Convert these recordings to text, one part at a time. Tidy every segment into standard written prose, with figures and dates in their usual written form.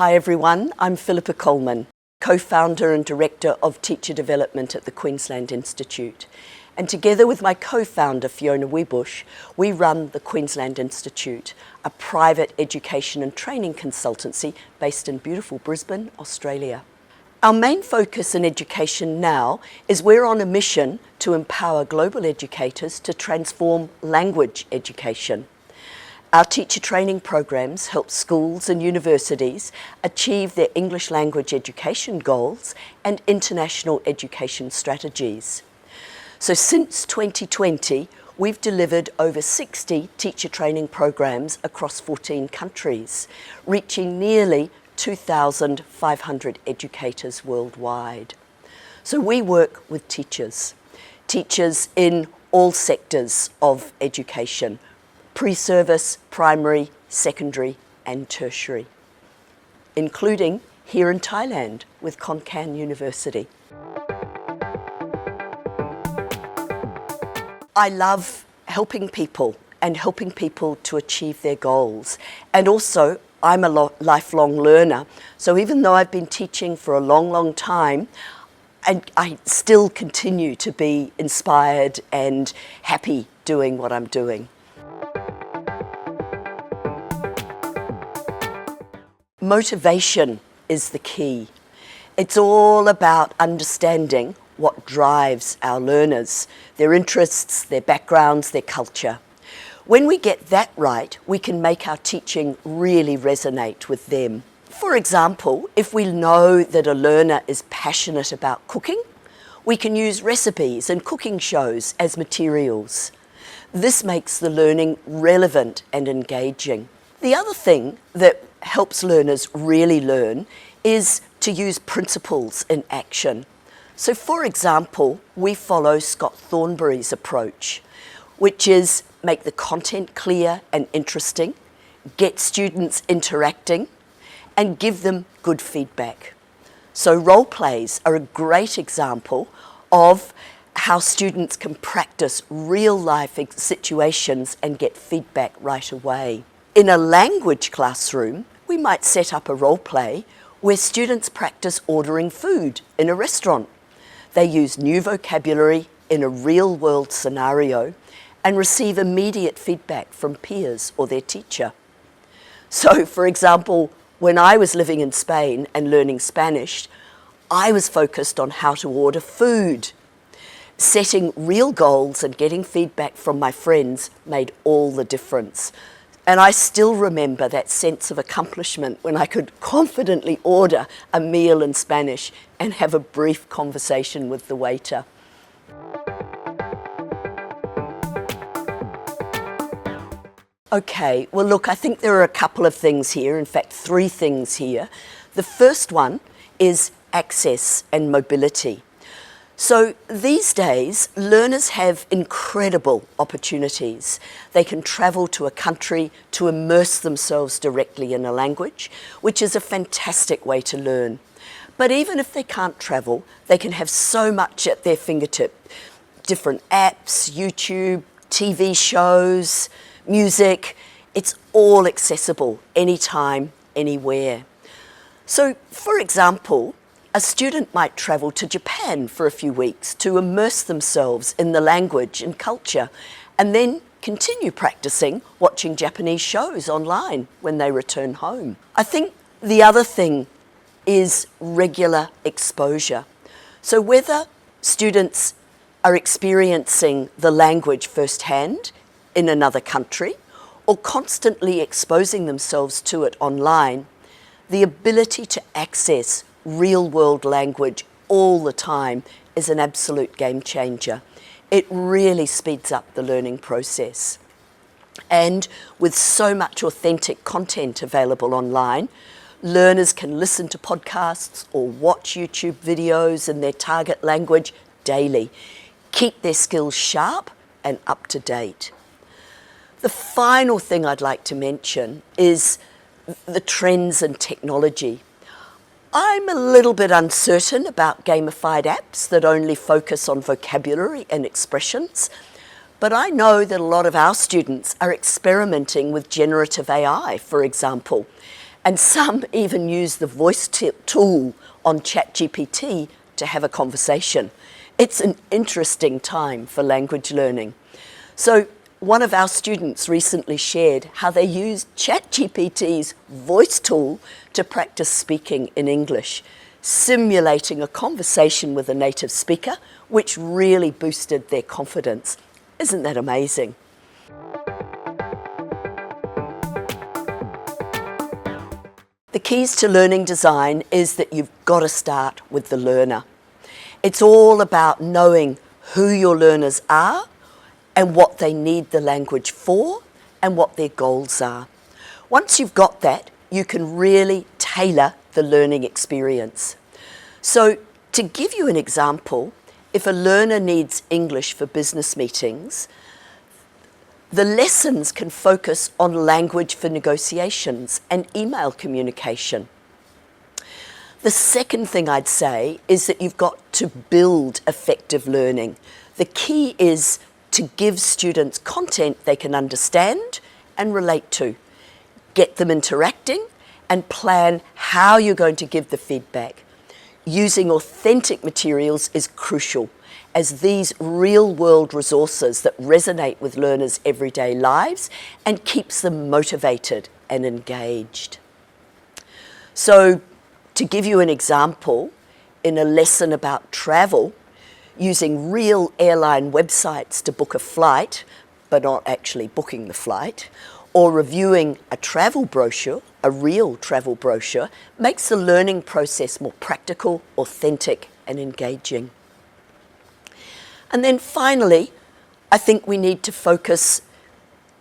Hi everyone, I'm Philippa Coleman, co-founder and director of teacher development at the Queensland Institute. And together with my co-founder Fiona Webush, we run the Queensland Institute, a private education and training consultancy based in beautiful Brisbane, Australia. Our main focus in education now is we're on a mission to empower global educators to transform language education. Our teacher training programs help schools and universities achieve their English language education goals and international education strategies. So since 2020, we've delivered over 60 teacher training programs across 14 countries, reaching nearly 2,500 educators worldwide. So we work with teachers in all sectors of education, pre-service, primary, secondary and tertiary, including here in Thailand with Khon Kaen University. I love helping people and helping people to achieve their goals. And also, I'm a lifelong learner. So even though I've been teaching for a long time, I still continue to be inspired and happy doing what I'm doing. Motivation is the key. It's all about understanding what drives our learners, their interests, their backgrounds, their culture. When we get that right, we can make our teaching really resonate with them. For example, if we know that a learner is passionate about cooking, we can use recipes and cooking shows as materials. This makes the learning relevant and engaging. The other thing that helps learners really learn is to use principles in action. So for example, we follow Scott Thornbury's approach, which is make the content clear and interesting, get students interacting, and give them good feedback. So role plays are a great example of how students can practice real life situations and get feedback right away. In a language classroom, we might set up a role play where students practice ordering food in a restaurant. They use new vocabulary in a real-world scenario and receive immediate feedback from peers or their teacher. So, for example, when I was living in Spain and learning Spanish, I was focused on how to order food. Setting real goals and getting feedback from my friends made all the difference. And I still remember that sense of accomplishment when I could confidently order a meal in Spanish and have a brief conversation with the waiter. Okay, well look, I think there are a couple of things here, in fact 3 things here. The first one is access and mobility. So these days, learners have incredible opportunities. They can travel to a country to immerse themselves directly in a language, which is a fantastic way to learn. But even if they can't travel, they can have so much at their fingertip. Different apps, YouTube, TV shows, music, it's all accessible anytime, anywhere. So, for example, a student might travel to Japan for a few weeks to immerse themselves in the language and culture and then continue practicing watching Japanese shows online when they return home. I think the other thing is regular exposure. So whether students are experiencing the language firsthand in another country or constantly exposing themselves to it online, the ability to access real-world language all the time is an absolute game changer. It really speeds up the learning process. And with so much authentic content available online, learners can listen to podcasts or watch YouTube videos in their target language daily, keep their skills sharp and up to date. The final thing I'd like to mention is the trends in technology. I'm a little bit uncertain about gamified apps that only focus on vocabulary and expressions, but I know that a lot of our students are experimenting with generative AI, for example, And some even use the voice tool on ChatGPT to have a conversation. It's an interesting time for language learning. So one of our students recently shared how they used ChatGPT's voice tool to practice speaking in English, simulating a conversation with a native speaker, which really boosted their confidence. Isn't that amazing? The keys to learning design is that you've got to start with the learner. It's all about knowing who your learners are and what they need the language for and what their goals are. Once you've got that, you can really tailor the learning experience. So to give you an example, if a learner needs English for business meetings, the lessons can focus on language for negotiations and email communication. The second thing I'd say is that you've got to build effective learning. The key is to give students content they can understand and relate to. Get them interacting and plan how you're going to give the feedback. Using authentic materials is crucial, as these real-world resources that resonate with learners' everyday lives and keeps them motivated and engaged. So, to give you an example, in a lesson about travel, using real airline websites to book a flight, but not actually booking the flight, or reviewing a travel brochure, a real travel brochure, makes the learning process more practical, authentic, and engaging. And then finally, I think we need to focus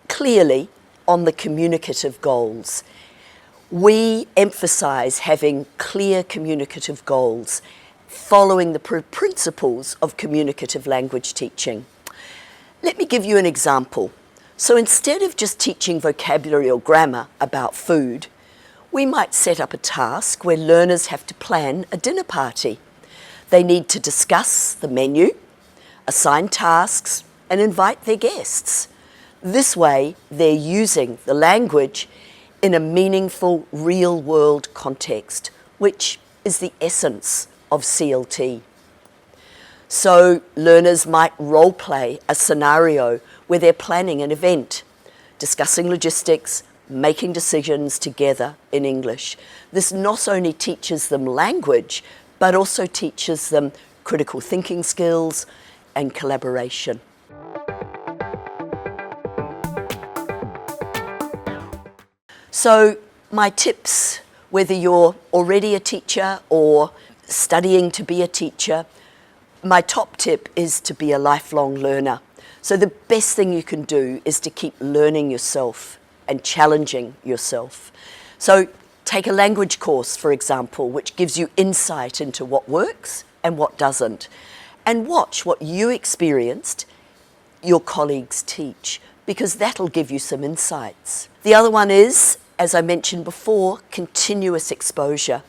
clearly on the communicative goals. We emphasise having clear communicative goals, following the principles of communicative language teaching. Let me give you an example. So instead of just teaching vocabulary or grammar about food, we might set up a task where learners have to plan a dinner party. They need to discuss the menu, assign tasks, and invite their guests. This way, they're using the language in a meaningful, real-world context, which is the essence of CLT. So learners might role-play a scenario where they're planning an event, discussing logistics, making decisions together in English. This not only teaches them language, but also teaches them critical thinking skills and collaboration. So my tips, whether you're already a teacher or studying to be a teacher, my top tip is to be a lifelong learner. So the best thing you can do is to keep learning yourself and challenging yourself. So take a language course, for example, which gives you insight into what works and what doesn't. And watch what you experienced your colleagues teach, because that'll give you some insights. The other one is, as I mentioned before, continuous exposure.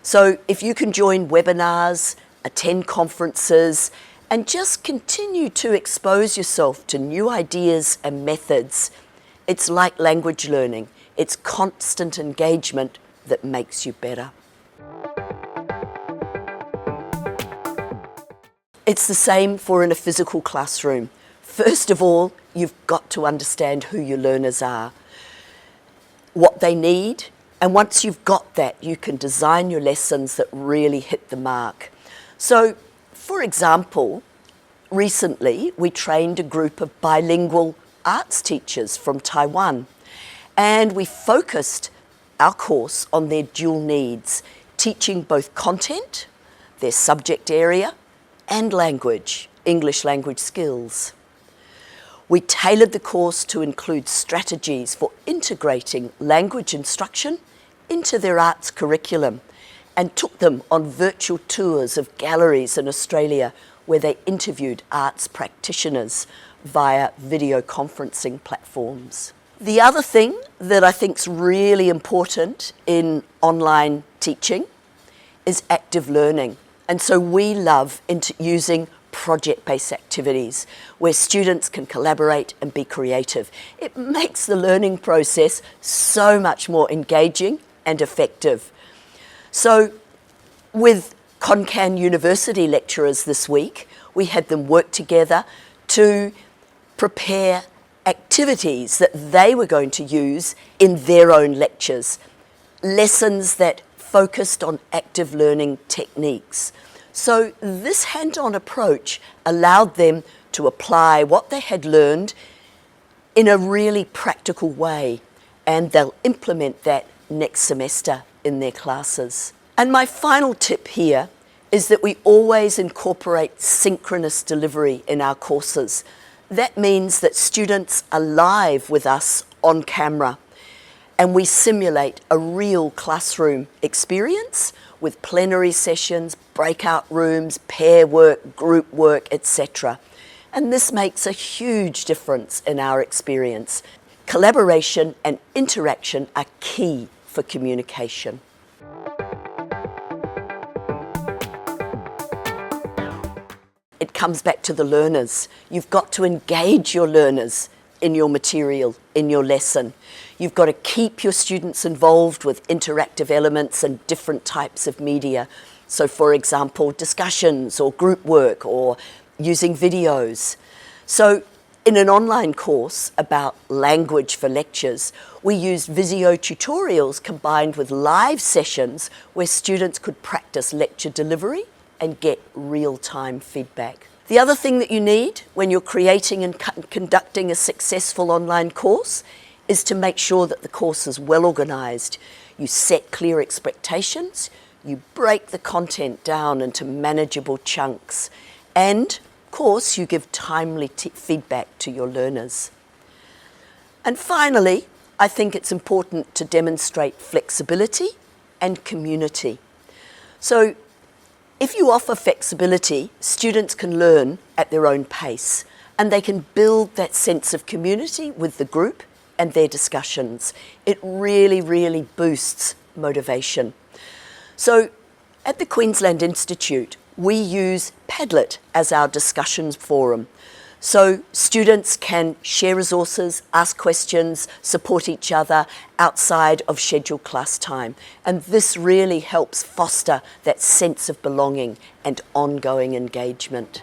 So if you can join webinars, attend conferences, and just continue to expose yourself to new ideas and methods, it's like language learning. It's constant engagement that makes you better. It's the same for in a physical classroom. First of all, you've got to understand who your learners are, what they need, and once you've got that, you can design your lessons that really hit the mark. So, for example, recently we trained a group of bilingual arts teachers from Taiwan, and we focused our course on their dual needs, teaching both content, their subject area, and language, English language skills. We tailored the course to include strategies for integrating language instruction into their arts curriculum, and took them on virtual tours of galleries in Australia where they interviewed arts practitioners via video conferencing platforms. The other thing that I think is really important in online teaching is active learning. And so we love using project-based activities where students can collaborate and be creative. It makes the learning process so much more engaging and effective. So with Concan University lecturers this week, we had them work together to prepare activities that they were going to use in their own lectures, lessons that focused on active learning techniques. So this hand-on approach allowed them to apply what they had learned in a really practical way, and they'll implement that next semester in their classes. And my final tip here is that we always incorporate synchronous delivery in our courses. That means that students are live with us on camera, and we simulate a real classroom experience with plenary sessions, breakout rooms, pair work, group work, etc. And this makes a huge difference in our experience. Collaboration and interaction are key for communication. It comes back to the learners. You've got to engage your learners in your material, in your lesson. You've got to keep your students involved with interactive elements and different types of media. So for example, discussions or group work or using videos. So in an online course about language for lectures, we used video tutorials combined with live sessions where students could practice lecture delivery and get real-time feedback. The other thing that you need when you're creating and conducting a successful online course is to make sure that the course is well organised. You set clear expectations, you break the content down into manageable chunks, and of course you give timely feedback to your learners. And finally, I think it's important to demonstrate flexibility and community. So if you offer flexibility, students can learn at their own pace, and they can build that sense of community with the group and their discussions. It really, really boosts motivation. So at the Queensland Institute, we use Padlet as our discussions forum. So students can share resources, ask questions, support each other outside of scheduled class time. And this really helps foster that sense of belonging and ongoing engagement.